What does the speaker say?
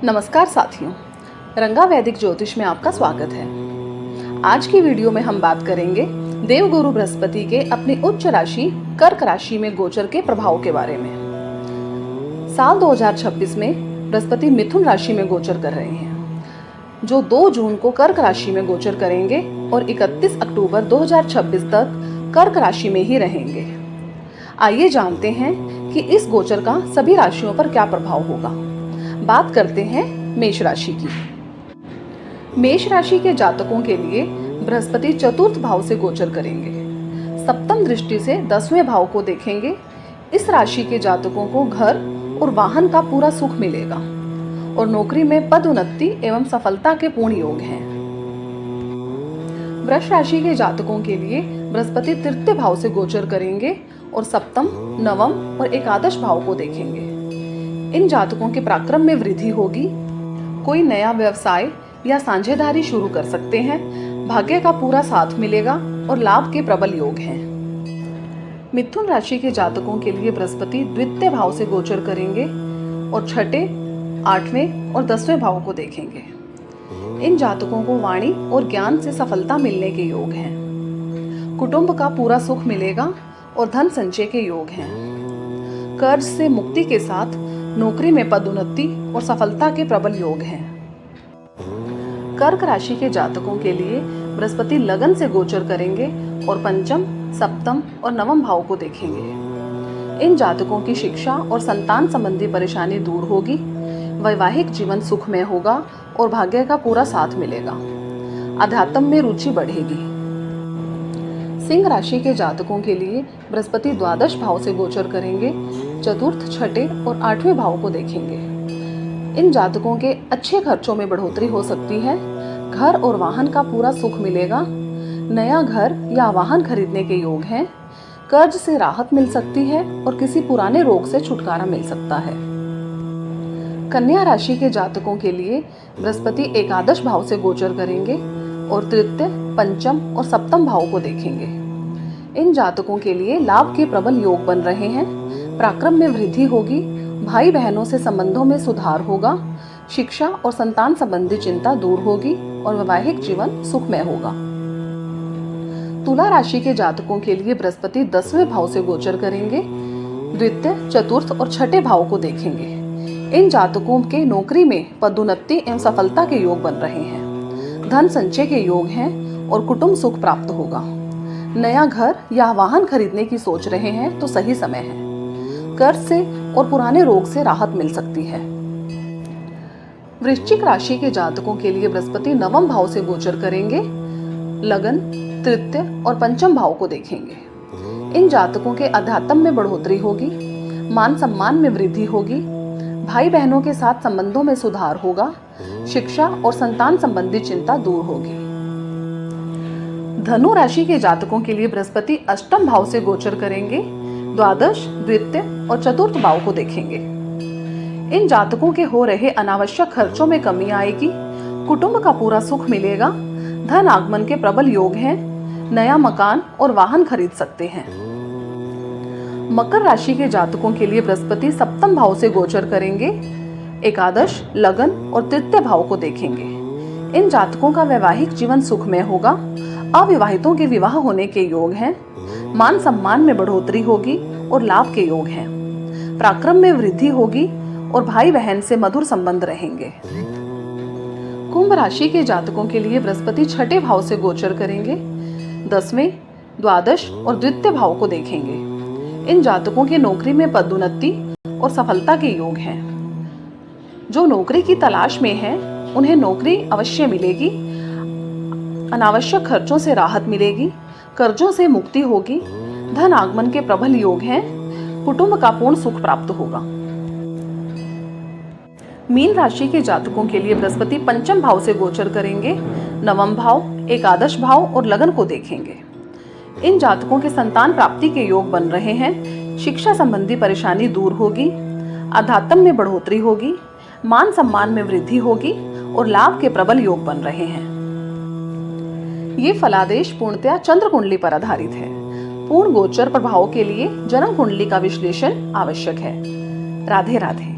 नमस्कार साथियों, रंगा वैदिक ज्योतिष में आपका स्वागत है। आज की वीडियो में हम बात करेंगे देवगुरु बृहस्पति के अपनी उच्च राशि कर्क राशि में गोचर के प्रभाव के बारे में। साल 2026 में बृहस्पति मिथुन राशि में गोचर कर रहे हैं, जो 2 जून को कर्क राशि में गोचर करेंगे और 31 अक्टूबर 2026 तक कर्क राशि में ही रहेंगे। आइए जानते हैं कि इस गोचर का सभी राशियों पर क्या प्रभाव होगा। बात करते हैं मेष राशि की। मेष राशि के जातकों के लिए बृहस्पति चतुर्थ भाव से गोचर करेंगे। सप्तम दृष्टि से 10वें भाव को देखेंगे। इस राशि के जातकों को घर और वाहन का पूरा सुख मिलेगा और नौकरी में पदोन्नति एवं सफलता के पूर्ण योग हैं। वृष राशि के जातकों के लिए बृहस्पति तृतीय भाव से गोचर करेंगे और सप्तम, नवम और एकादश भाव को देखेंगे। इन जातकों के पराक्रम में वृद्धि होगी। कोई नया व्यवसाय या साझेदारी शुरू कर सकते हैं। भाग्य का पूरा साथ मिलेगा और लाभ के प्रबल योग हैं। मिथुन राशि के जातकों के लिए बृहस्पति द्वितीय भाव से गोचर करेंगे और छठे, 8वें और 10वें भाव को देखेंगे। इन जातकों को वाणी और ज्ञान से सफलता मिलने के योग हैं। कुटुंब का पूरा सुख मिलेगा और धन संचय के योग हैं। कर्ज से मुक्ति के साथ नौकरी में पदोन्नति और सफलता के प्रबल योग हैं। कर्क राशि के जातकों के लिए बृहस्पति लगन से गोचर करेंगे और पंचम, सप्तम और नवम भाव को देखेंगे। इन जातकों की शिक्षा और संतान संबंधी परेशानी दूर होगी। वैवाहिक जीवन सुखमय होगा और भाग्य का पूरा साथ मिलेगा। अध्यात्म में रुचि बढ़ेगी। सिंह राशि के जातकों के लिए बृहस्पति द्वादश भाव से गोचर करेंगे। चतुर्थ, छठे और 8वें भाव को देखेंगे। इन जातकों के अच्छे खर्चों में बढ़ोतरी हो सकती है। घर और वाहन का पूरा सुख मिलेगा। नया घर या वाहन खरीदने के योग हैं। कर्ज से राहत मिल सकती है और किसी पुराने रोग से छुटकारा मिल सकता है। कन्या राशि के जातकों के लिए बृहस्पति एकादश भाव से गोचर करेंगे और तृतीय, पंचम और सप्तम भाव को देखेंगे। इन जातकों के लिए लाभ के प्रबल योग बन रहे हैं। पराक्रम में वृद्धि होगी। भाई बहनों से संबंधों में सुधार होगा। शिक्षा और संतान संबंधी चिंता दूर होगी और वैवाहिक जीवन सुखमय होगा। तुला राशि के जातकों के लिए बृहस्पति 10वें भाव से गोचर करेंगे। द्वितीय, चतुर्थ और छठे भाव को देखेंगे। इन जातकों के नौकरी में पदोन्नति एवं सफलता के योग बन रहे हैं। धन संचय के योग हैं और कुटुंब सुख प्राप्त होगा। नया घर या वाहन खरीदने की सोच रहे हैं तो सही समय है। कर्ज से और पुराने रोग से राहत मिल सकती है। वृश्चिक राशि के जातकों के लिए बृहस्पति नवम भाव से गोचर करेंगे। लगन, तृतीय और पंचम भाव को देखेंगे। इन जातकों के अध्यात्म में बढ़ोतरी होगी। मान सम्मान में वृद्धि होगी। भाई बहनों के साथ संबंधों में सुधार होगा। शिक्षा और संतान संबंधी चिंता दूर होगी। धनु राशि के जातकों के लिए बृहस्पति अष्टम भाव से गोचर करेंगे। द्वादश, द्वितीय और चतुर्थ भाव को देखेंगे। इन जातकों के हो रहे अनावश्यक खर्चों में कमी आएगी। कुटुंब का पूरा सुख मिलेगा। धन आगमन के प्रबल योग हैं। नया मकान और वाहन खरीद सकते हैं। मकर राशि के जातकों के लिए बृहस्पति सप्तम भाव से गोचर करेंगे। एकादश, लगन और तृतीय भाव को देखेंगे। इन जातकों का वैवाहिक जीवन सुखमय होगा। अविवाहितों के विवाह होने के योग हैं। मान सम्मान में बढ़ोतरी होगी और लाभ के योग हैं। पराक्रम में वृद्धि होगी और भाई बहन से मधुर संबंध रहेंगे। कुंभ राशि के जातकों के लिए बृहस्पति छठे भाव से गोचर करेंगे। 10वें, द्वादश और द्वितीय भाव को देखेंगे। इन जातकों के नौकरी में पदोन्नति और सफलता के योग हैं। जो नौकरी की तलाश में हैं, उन्हें नौकरी अवश्य मिलेगी। अनावश्यक खर्चों से राहत मिलेगी। कर्जों से मुक्ति होगी। धन आगमन के प्रबल योग हैं। कुटुंब का पूर्ण सुख प्राप्त होगा। मीन राशि के जातकों के लिए बृहस्पति पंचम भाव से गोचर करेंगे। नवम भाव, एकादश भाव और लगन को देखेंगे। इन जातकों के संतान प्राप्ति के योग बन रहे हैं। शिक्षा संबंधी परेशानी दूर होगी। अध्यात्म में बढ़ोतरी होगी। मान सम्मान में वृद्धि होगी और लाभ के प्रबल योग बन रहे हैं। ये फलादेश पूर्णतया चंद्र कुंडली पर आधारित है। पूर्ण गोचर प्रभाव के लिए जन्म कुंडली का विश्लेषण आवश्यक है। राधे राधे।